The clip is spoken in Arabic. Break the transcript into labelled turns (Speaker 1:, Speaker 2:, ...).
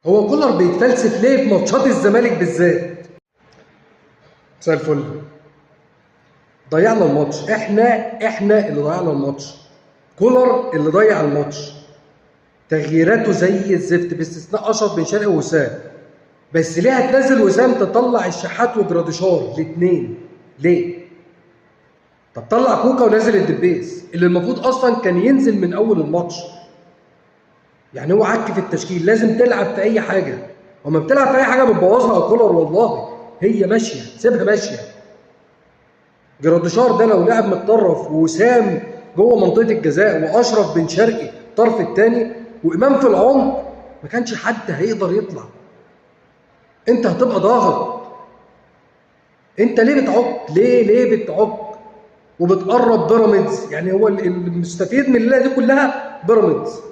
Speaker 1: هو كولر بيتفلسف ليه في ماتشات الزمالك بالذات؟ مساء الفل. ضيعنا الماتش، احنا اللي ضيعنا الماتش. كولر اللي ضيع الماتش. تغييراته زي الزفت باستثناء اشرف بن شرقي ووسام. بس ليه هتنزل وسام تطلع الشحات وجراديشار الاثنين؟ ليه؟ طب طلع كوكا ونزل الدبيس اللي المفروض اصلا كان ينزل من اول الماتش. يعني هو عك في التشكيل، لازم تلعب في اي حاجه. وما بتلعب في اي حاجه بتبوظها يا كولر والله. هي ماشيه، سيبها ماشيه. جراديشار ده لو لعب متطرف ووسام جوه منطقه الجزاء واشرف بن شرقي الطرف الثاني وامام في العمق، ما كانش حد هيقدر يطلع. انت هتبقى ضاغط. انت ليه بتعك؟ ليه بتعك؟ وبتقرب بيراميدز. يعني هو المستفيد من الليله دي كلها بيراميدز.